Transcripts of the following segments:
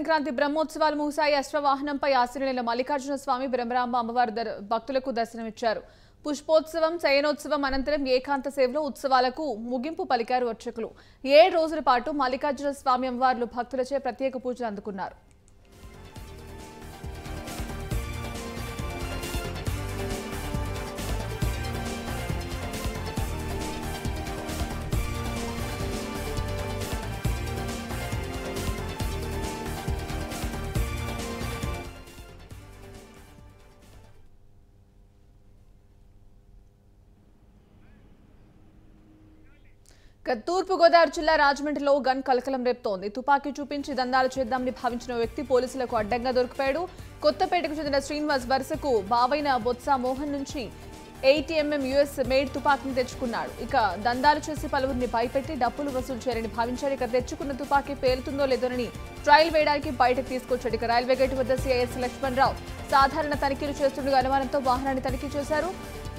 సంక్రాంతి బ్రహ్మోత్సవాలు ముగిశాయి. అశ్వవాహనంపై ఆశీనులైన మల్లికార్జున స్వామి బ్రహ్మరాంబ అమ్మవారు భక్తులకు దర్శనమిచ్చారు. పుష్పోత్సవం, శయనోత్సవం అనంతరం ఏకాంత సేవలో ఉత్సవాలకు ముగింపు పలికారు అర్చకులు. 7 రోజుల పాటు మల్లికార్జున స్వామి అమ్మవార్లు భక్తులచే ప్రత్యేక పూజలు అందుకున్నారు. తూర్పు గోదావరి జిల్లా రాజమండ్రిలో గన్ కలకలం రేపుతోంది. తుపాకీ చూపించి దందాలు చేద్దామని భావించిన వ్యక్తి పోలీసులకు అడ్డంగా దొరికిపోయాడు. కొత్తపేటకు చెందిన శ్రీనివాస్ వరుసకు బావైన బొత్స మోహన్ నుంచి 80mm US మేడ్ తుపాకీని తెచ్చుకున్నాడు. ఇక దందాలు చేసి పలువురిని భయపెట్టి డబ్బులు వసూలు చేయాలని భావించాడు. ఇక తెచ్చుకున్న తుపాకీ పేలుతుందో లేదోనని ట్రయల్ వేయడానికి బయటకు తీసుకొచ్చాడు. ఇక రైల్వే గేటు వద్ద CIS లక్ష్మణరావు సాధారణ తనిఖీలు చేస్తుండగా అనుమానంతో వాహనాన్ని తనిఖీ చేశారు.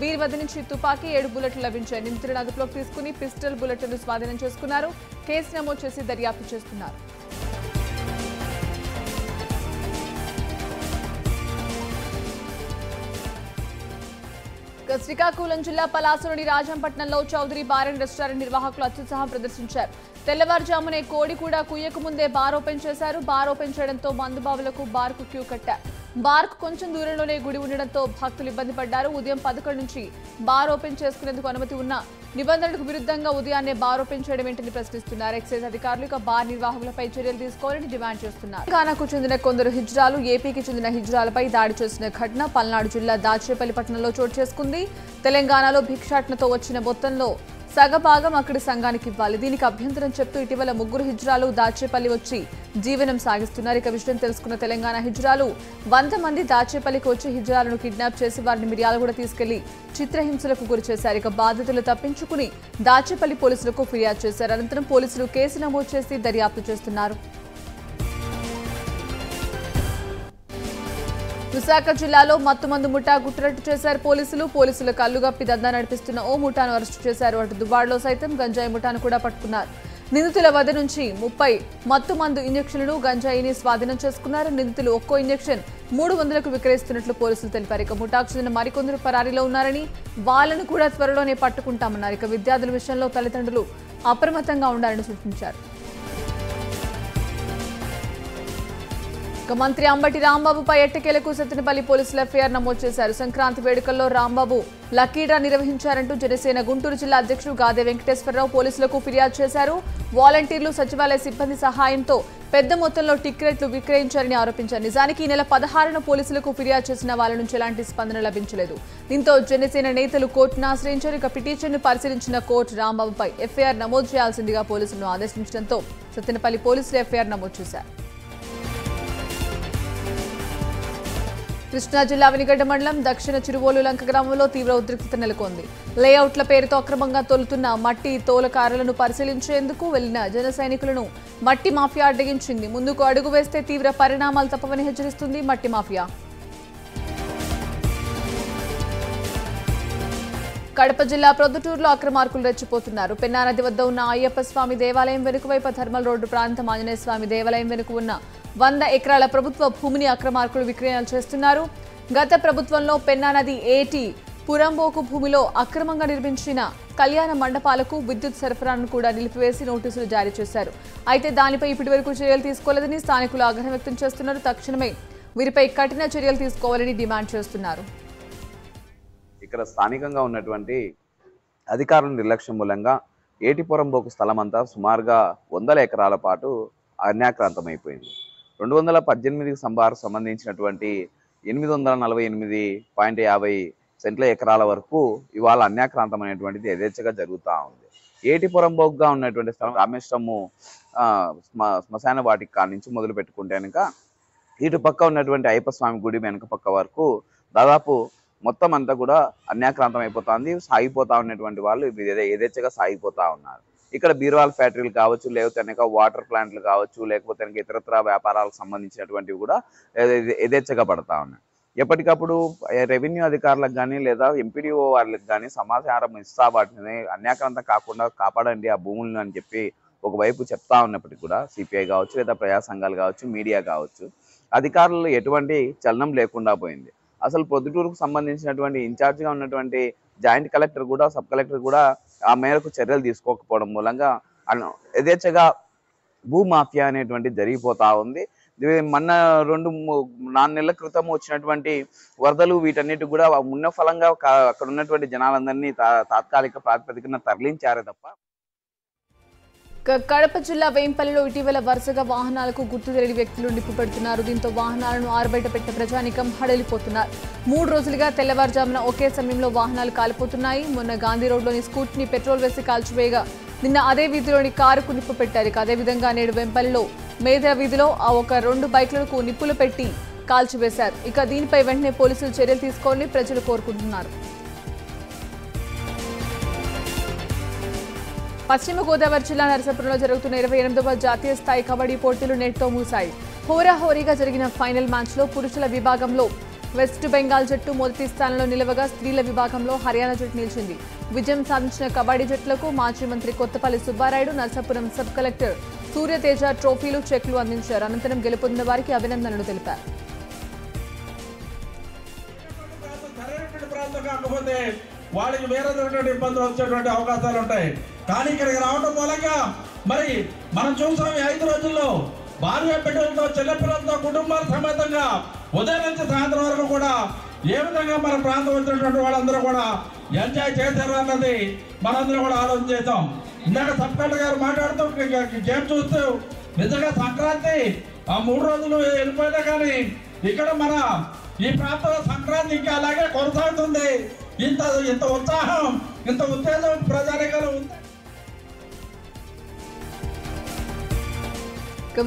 వీరి వద్ద నుంచి తుపాకీ 7 బుల్లెట్లు లభించాయి. నిందితులను అదుపులోకి తీసుకుని పిస్టల్ బుల్లెట్లను స్వాధీనం చేసుకున్నారు. కేసు నమోదు చేసి దర్యాప్తు చేస్తున్నారు. శ్రీకాకుళం జిల్లా పలాసలోని రాజంపట్నంలో చౌదరి బార్ అండ్ రెస్టారెంట్ నిర్వాహకులు అత్యుత్సాహం ప్రదర్శించారు. తెల్లవారుజామునే కోడి కూడా కుయ్యకు ముందే బార్ ఓపెన్ చేశారు. బార్ ఓపెన్ చేయడంతో మందుబావులకు బార్కు క్యూ కట్టారు. బార్కు కొంచెం దూరంలోనే గుడి ఉండడంతో భక్తులు ఇబ్బంది పడ్డారు. ఉదయం 11 నుంచి బార్ ఓపెన్ చేసుకునేందుకు అనుమతి ఉన్న నిబంధనలకు విరుద్ధంగా ఉదయాన్నే బార్ ఓపెన్ చేయడం ఏంటని ప్రశ్నిస్తున్నారు. ఎక్సైజ్ అధికారులు ఇక బార్ నిర్వాహకులపై చర్యలు తీసుకోవాలని డిమాండ్ చేస్తున్నారు. తెలంగాణకు చెందిన కొందరు హిజ్రాలు ఏపీకి చెందిన హిజ్రాలపై దాడి చేసిన ఘటన పల్నాడు జిల్లా దాచేపల్లి పట్టణంలో చోటు చేసుకుంది. తెలంగాణలో భిక్షాటనతో వచ్చిన మొత్తంలో సగభాగం అక్కడి సంఘానికి ఇవ్వాలి. దీనికి అభ్యంతరం చెప్తూ ఇటీవల 3 హిజ్రాలు దాచేపల్లి వచ్చి జీవనం సాగిస్తున్నారు. ఇక విషయం తెలుసుకున్న తెలంగాణ హిజ్రాలు 100 మంది దాచేపల్లికి వచ్చి హిజ్రాలను కిడ్నాప్ చేసి వారిని మిర్యాలగూడ తీసుకెళ్లి చిత్రహింసలకు గురి చేశారు. ఇక బాధితులు తప్పించుకుని దాచేపల్లి పోలీసులకు ఫిర్యాదు చేశారు. అనంతరం పోలీసులు కేసు నమోదు చేసి దర్యాప్తు చేస్తున్నారు. విశాఖ జిల్లాలో మత్తుమందు ముఠా గుట్టురట్టు చేశారు పోలీసులు కల్లుగప్పి దందా నడిపిస్తున్న ఓ ముఠాను అరెస్టు చేశారు. అటు దుబాడ్లో సైతం గంజాయి ముఠాను కూడా పట్టుకున్నారు. నిందితుల వద్ద నుంచి 30 మత్తుమందు ఇంజెక్షన్లను గంజాయిని స్వాధీనం చేసుకున్నారు. నిందితులు ఒక్కో ఇంజెక్షన్ 300కు విక్రయిస్తున్నట్లు పోలీసులు తెలిపారు. ఇక ముఠాకు చెందిన మరికొందరు పరారీలో ఉన్నారని వాళ్లను కూడా త్వరలోనే పట్టుకుంటామన్నారు. ఇక విద్యార్థుల విషయంలో తల్లిదండ్రులు అప్రమత్తంగా ఉండాలని సూచించారు. మంత్రి అంబటి రాంబాబుపై ఎట్టకేలకు సత్తెనపల్లి పోలీసులు FIR నమోదు చేశారు. సంక్రాంతి వేడుకల్లో రాంబాబు లక్కీ డ్రా నిర్వహించారంటూ జనసేన గుంటూరు జిల్లా అధ్యక్షుడు గాదే వెంకటేశ్వరరావు పోలీసులకు ఫిర్యాదు చేశారు. వాలంటీర్లు సచివాలయ సిబ్బంది సహాయంతో పెద్ద మొత్తంలో టిక్కెట్లు విక్రయించారని ఆరోపించారు. నిజానికి ఈ నెల 16న పోలీసులకు ఫిర్యాదు చేసిన వాళ్ళ నుంచి ఎలాంటి స్పందన లభించలేదు. దీంతో జనసేన నేతలు కోర్టును ఆశ్రయించారు. ఇక పిటిషన్ను పరిశీలించిన కోర్టు రాంబాబుపై FIR నమోదు చేయాల్సిందిగా పోలీసులను ఆదేశించడంతో సత్తెనపల్లి పోలీసులు FIR నమోదు చేశారు. కృష్ణా జిల్లా వెనిగడ్డ మండలం దక్షిణ చిరువోలు లంక గ్రామంలో తీవ్ర ఉద్రిక్తత నెలకొంది. లేఅవుట్ల పేరుతో అక్రమంగా తోలుతున్న మట్టి తోలకారులను పరిశీలించేందుకు వెళ్లిన జన సైనికులను మట్టి మాఫియా అడ్డగించింది. ముందుకు అడుగు వేస్తే తీవ్ర పరిణామాలు తప్పవని హెచ్చరిస్తుంది మట్టి మాఫియా. కడప జిల్లా ప్రొద్దుటూరులో అక్రమార్కులు రెచ్చిపోతున్నారు. పెన్నా నది వద్ద ఉన్న అయ్యప్ప స్వామి దేవాలయం వెనుకవైపు థర్మల్ రోడ్డు ప్రాంతం ఆంజనేయ స్వామి దేవాలయం వెనుక ఉన్న 100 ఎకరాల ప్రభుత్వ భూమిని అక్రమార్కులు విక్రయాలు చేస్తున్నారు. గత ప్రభుత్వంలో పెన్నా నది ఏటి పురంబోకు భూమిలో అక్రమంగా నిర్మించిన కళ్యాణ మండపాలకు విద్యుత్ సరఫరాను కూడా నిలిపివేసి నోటీసులు జారీ చేశారు. అయితే దానిపై ఇప్పటివరకు చర్యలు తీసుకోలేదని స్థానికులు ఆగ్రహం వ్యక్తం చేస్తున్నారు. తక్షణమే వీరిపై కఠిన చర్యలు తీసుకోవాలని డిమాండ్ చేస్తున్నారు. ఇక్కడ స్థానికంగా ఉన్నటువంటి అధికారుల నిర్లక్ష్యం మూలంగా ఏటిపురంబోకు స్థలం అంతా సుమారుగా 100 ఎకరాల పాటు అన్యాక్రాంతమైపోయింది. 2018కి సంబంధించినటువంటి 848.50 సెంట్ల ఎకరాల వరకు ఇవాళ అన్యాక్రాంతమైనటువంటిది యథేచ్ఛగా జరుగుతూ ఉంది. ఏటిపురంబోకుగా ఉన్నటువంటి స్థలం రామేశ్వరము శ్మశాన వాటిక కాడ నుంచి మొదలు పెట్టుకుంటే కనుక ఇటు పక్క ఉన్నటువంటి అయ్యప్ప స్వామి గుడి వెనక పక్క వరకు దాదాపు మొత్తం అంతా కూడా అన్యాక్రాంతం అయిపోతుంది. సాగిపోతా ఉన్నటువంటి వాళ్ళు యథేచ్ఛగా సాగిపోతా ఉన్నారు. ఇక్కడ బీర్వాల్ ఫ్యాక్టరీలు కావచ్చు, లేకపోతే వాటర్ ప్లాంట్లు కావచ్చు, లేకపోతే ఇతరత్ర వ్యాపారాలకు సంబంధించినటువంటివి కూడా యథేచ్ఛగా పడతా ఉన్నాయి. ఎప్పటికప్పుడు రెవెన్యూ అధికారులకు కానీ లేదా ఎంపీడీఓ వాళ్ళకి కానీ సమాచారం ఇస్తా వాటిని అన్యాక్రాంతం కాకుండా కాపాడండి ఆ భూములను అని చెప్పి ఒకవైపు చెప్తా ఉన్నప్పటికీ కూడా సిపిఐ కావచ్చు, లేదా ప్రజా సంఘాలు కావచ్చు, మీడియా కావచ్చు, అధికారులు ఎటువంటి చలనం లేకుండా పోయింది. అసలు ప్రొద్దుటూరుకు సంబంధించినటువంటి ఇన్ఛార్జిగా ఉన్నటువంటి జాయింట్ కలెక్టర్ కూడా, సబ్ కలెక్టర్ కూడా ఆ మేరకు చర్యలు తీసుకోకపోవడం మూలంగా యథేచ్ఛగా భూమాఫియా అనేటువంటి జరిగిపోతా ఉంది. మొన్న 4 నెలల క్రితం వచ్చినటువంటి వరదలు వీటన్నిటి కూడా ఉన్న ఫలంగా అక్కడ ఉన్నటువంటి జనాలందరినీ తాత్కాలిక ప్రాతిపదికన తరలించారే తప్ప. కడప జిల్లా వేంపల్లిలో ఇటీవల వరుసగా వాహనాలకు గుర్తు తెలియని వ్యక్తులు నిప్పు పెడుతున్నారు. దీంతో వాహనాలను ఆరుబయట పెట్టిన ప్రజానికం హడలిపోతున్నారు. 3 రోజులుగా తెల్లవారుజామున ఒకే సమయంలో వాహనాలు కాలిపోతున్నాయి. మొన్న గాంధీ రోడ్లోని స్కూటీని పెట్రోల్ వేసి కాల్చివేయగా నిన్న అదే వీధిలోని కారుకు నిప్పు పెట్టారు. అదేవిధంగా నేడు వెంపల్లిలో మేధా వీధిలో ఒక 2 బైక్లకు నిప్పులు పెట్టి కాల్చివేశారు. దీనిపై వెంటనే పోలీసులు చర్యలు తీసుకోవాలని ప్రజలు కోరుకుంటున్నారు. పశ్చిమ గోదావరి జిల్లా నరసాపురంలో జరుగుతున్న 28వ జాతీయ స్థాయి కబడ్డీ పోటీలు నేటితో ముగిశాయి. హోరాహోరీగా జరిగిన ఫైనల్ మ్యాచ్లో పురుషుల విభాగంలో వెస్ట్ బెంగాల్ జట్టు మొదటి స్థానంలో నిలవగా స్త్రీల విభాగంలో హర్యానా జట్టు నిలిచింది. విజయం సాధించిన కబడ్డీ జట్లకు మాజీ మంత్రి కొత్తపల్లి సుబ్బారాయుడు, నరసాపురం సబ్ కలెక్టర్ సూర్యతేజ ట్రోఫీలు, చెక్లు అందించారు. అనంతరం గెలుపొందిన వారికి అభినందనలు తెలిపారు. వాళ్ళకి వేరే ఇబ్బందులు వచ్చేటువంటి అవకాశాలు ఉంటాయి. కానీ ఇక్కడికి రావడం మూలంగా మరి మనం చూసాం 5 రోజుల్లో భార్య బిడ్డలతో, చిన్నపిల్లలతో, కుటుంబాల సమేతంగా ఉదయం నుంచి సాయంత్రం వరకు కూడా ఏ విధంగా మన ప్రాంతం వచ్చినటువంటి వాళ్ళందరూ కూడా ఎంజాయ్ చేశారు అన్నది మనందరూ కూడా ఆలోచన చేద్దాం. ఇందాక సబ్ కలెక్టర్ గారు మాట్లాడుతూ గేమ్ చూస్తూ నిజంగా సంక్రాంతి ఆ 3 రోజులు వెళ్ళిపోయినా కానీ ఇక్కడ మన ఈ ప్రాంతంలో సంక్రాంతి ఇంకా అలాగే కొనసాగుతుంది. ఇంత ఉత్సాహం, ఇంత ఉత్తేజం ప్రజానికలు ఉంది.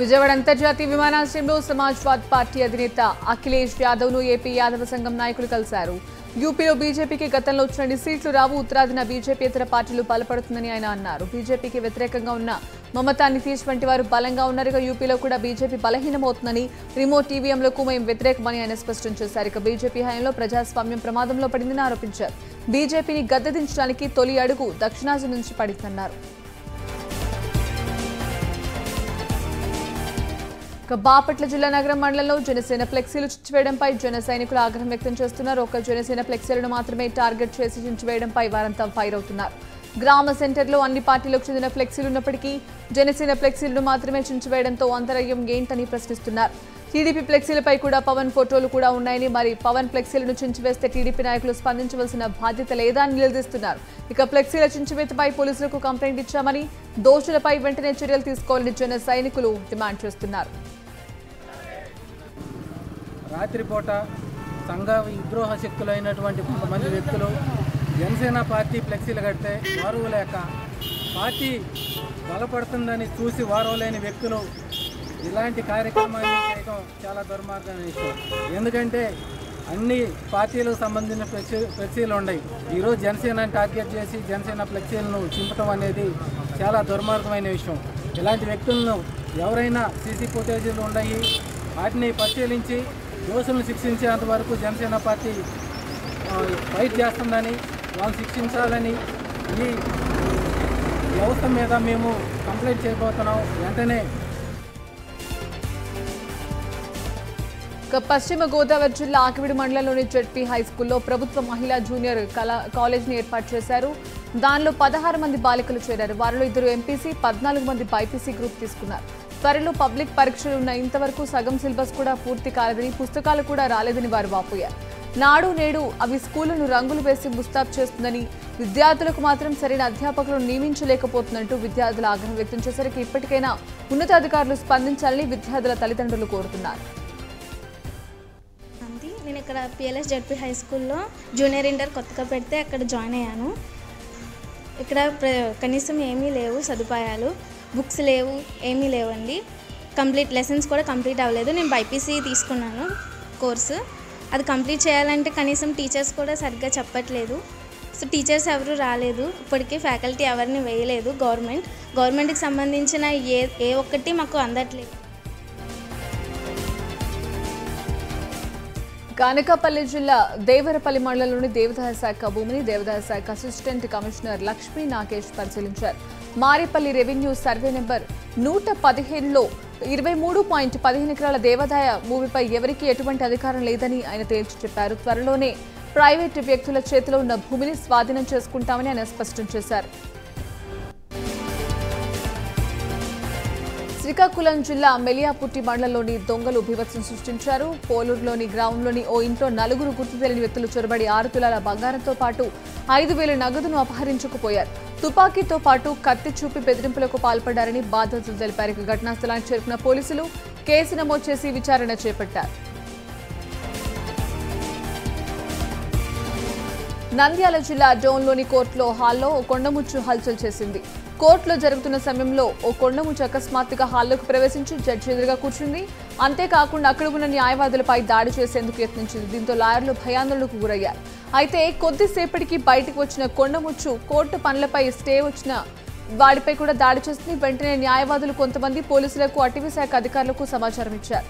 విజయవాడ అంతర్జాతీయ విమానాశ్రయంలో సమాజ్వాద్ పార్టీ అధినేత అఖిలేష్ యాదవ్ ను ఏపీ యాదవ సంఘం నాయకులు కలిశారు. యూపీలో బీజేపీకి గతంలో వచ్చిన సీట్లు రావు, ఉత్తరాదిన బీజేపీయేతర పార్టీలు బలపడుతుందని ఆయన అన్నారు. బీజేపీకి వ్యతిరేకంగా ఉన్న మమతా, నితీష్ వంటి వారు బలంగా ఉన్నారు. యూపీలో కూడా బీజేపీ బలహీనమవుతుందని, రిమోట్ ఈవీఎంలకు మేము వ్యతిరేకమని ఆయన స్పష్టం చేశారు. బీజేపీ హయాంలో ప్రజాస్వామ్యం ప్రమాదంలో పడిందని ఆరోపించారు. బీజేపీని గద్దెదించడానికి తొలి అడుగు దక్షిణాది నుంచి పడిందన్నారు. బాపట్ల జిల్లా నగరం మండలంలో జనసేన ఫ్లెక్సీలు చించివేయడంపై జన సైనికులు ఆగ్రహం వ్యక్తం చేస్తున్నారు. ఒక్క జనసేన ఫ్లెక్సీలను మాత్రమే టార్గెట్ చేసి చించివేయడంపై వారంతా ఫైర్ అవుతున్నారు. గ్రామ సెంటర్లో అన్ని పార్టీలకు చెందిన ఫ్లెక్సీలు ఉన్నప్పటికీ జనసేన ఫ్లెక్సీలను మాత్రమే చించివేయడంతో అంతరాయం ఏంటని ప్రశ్నిస్తున్నారు. టీడీపీ ఫ్లెక్సీలపై కూడా పవన్ ఫోటోలు కూడా ఉన్నాయని, మరి పవన్ ఫ్లెక్సీలను చించివేస్తే టీడీపీ నాయకులు స్పందించవలసిన బాధ్యత లేదా అని నిలదీస్తున్నారు. ఫ్లెక్సీల చించివేతపై పోలీసులకు కంప్లైంట్ ఇచ్చామని, దోషులపై వెంటనే చర్యలు తీసుకోవాలని జన సైనికులు డిమాండ్ చేస్తున్నారు. రాత్రిపూట సంఘ విద్రోహ శక్తులైనటువంటి కొంతమంది వ్యక్తులు జనసేన పార్టీ ఫ్లెక్సీలు కడితే వారులేక పార్టీ బలపడుతుందని చూసి వారవలేని వ్యక్తులు ఇలాంటి కార్యక్రమాన్ని చేయడం చాలా దుర్మార్గమైన విషయం. ఎందుకంటే అన్ని పార్టీలకు సంబంధించిన ఫ్లెక్సీలు ఉన్నాయి. ఈరోజు జనసేన టార్గెట్ చేసి జనసేన ఫ్లెక్సీలను చింపడం అనేది చాలా దుర్మార్గమైన విషయం. ఇలాంటి వ్యక్తులను ఎవరైనా సీసీ ఫుటేజీలు ఉన్నాయి, వాటిని పరిశీలించి దోషులను శిక్షించేంత వరకు జనసేన పార్టీ ఫైట్ చేస్తుందని, వాళ్ళు శిక్షించాలని ఈ వ్యవస్థ మీద మేము కంప్లైంట్ చేయబోతున్నాం. వెంటనే పశ్చిమ గోదావరి జిల్లా ఆకివీడు మండలంలోని జెడ్పీ హైస్కూల్లో ప్రభుత్వ మహిళా జూనియర్ కాలేజీని ఏర్పాటు చేశారు. దానిలో 16 మంది బాలికలు చేరారు. వారిలో 2 ఎంపీసీ, 14 మంది బైపీసీ గ్రూప్ తీసుకున్నారు. త్వరలో పబ్లిక్ పరీక్షలు ఉన్న ఇంతవరకు సగం సిలబస్ కూడా పూర్తి కాలేదని, పుస్తకాలు కూడా రాలేదని వారు వాపోయారు. నాడు నేడు అవి స్కూళ్లను రంగులు వేసి ముస్తాబు చేస్తుందని, విద్యార్థులకు మాత్రం సరైన అధ్యాపకులను నియమించలేకపోతున్నట్టు విద్యార్థులు ఆగ్రహం వ్యక్తం చేశారు. ఇప్పటికైనా ఉన్నతాధికారులు స్పందించాలని విద్యార్థుల తల్లిదండ్రులు కోరుతున్నారు. నేను ఇక్కడ పిఎల్ఎస్ జెడ్పీ హై స్కూల్లో జూనియర్ ఇంటర్ కొత్తగా పెడితే అక్కడ జాయిన్ అయ్యాను. ఇక్కడ కనీసం ఏమీ లేవు సదుపాయాలు, బుక్స్ లేవు, ఏమీ లేవండి. లెసన్స్ కూడా కంప్లీట్ అవ్వలేదు. నేను బైపీసీ తీసుకున్నాను కోర్సు. అది కంప్లీట్ చేయాలంటే కనీసం టీచర్స్ కూడా సరిగ్గా చెప్పట్లేదు. సో టీచర్స్ ఎవరు రాలేదు. ఇప్పటికీ ఫ్యాకల్టీ ఎవరిని వేయలేదు. గవర్నమెంట్కి సంబంధించిన ఏ ఒక్కటి మాకు అందట్లేదు. కానకాపల్లి జిల్లా దేవరపల్లి మండలంలోని దేవాదాయ శాఖ భూమిని దేవాదాయ శాఖ అసిస్టెంట్ కమిషనర్ లక్ష్మీ నాగేష్ పరిశీలించారు. మారేపల్లి రెవెన్యూ సర్వే నెంబర్ 115లో 23.15 ఎకరాల దేవాదాయ భూమిపై ఎవరికీ ఎటువంటి అధికారం లేదని ఆయన తేల్చి చెప్పారు. త్వరలోనే ప్రైవేటు వ్యక్తుల చేతిలో ఉన్న భూమిని స్వాధీనం చేసుకుంటామని ఆయన స్పష్టం చేశారు. శ్రీకాకుళం జిల్లా మెలియాపుట్టి మండలంలోని దొంగలు బీభత్సం సృష్టించారు. పోలూరులోని గ్రామంలోని ఓ ఇంట్లో 4 గుర్తు తెలియని వ్యక్తులు చొరబడి 6 తులాల బంగారంతో పాటు 5,000 నగదును అపహరించుకుపోయారు. తుపాకీతో పాటు కత్తి చూపి బెదిరింపులకు పాల్పడ్డారని బాధితులు తెలిపారు. ఘటనా స్థలానికి చేరుకున్న పోలీసులు కేసు నమోదు చేసి విచారణ చేపట్టారు. నంద్యాల జిల్లా డోన్లోని కోర్టులో హాల్లో ఓ కొండముచ్చు హల్చల్ చేసింది. కోర్టులో జరుగుతున్న సమయంలో ఓ కొండముచ్చు అకస్మాత్తుగా హాల్లోకి ప్రవేశించి జడ్జి ఎదురుగా కూర్చుంది. అంతేకాకుండా అక్కడ ఉన్న న్యాయవాదులపై దాడి చేసేందుకు యత్నించింది. దీంతో లాయర్లు భయాందోళనకు గురయ్యారు. అయితే కొద్దిసేపటికి బయటకు వచ్చిన కొండముచ్చు కోర్టు పనులపై స్టే వచ్చిన వాడిపై కూడా దాడి చేసింది. వెంటనే న్యాయవాదులు కొంతమంది పోలీసులకు, అటవీ శాఖ అధికారులకు సమాచారం ఇచ్చారు.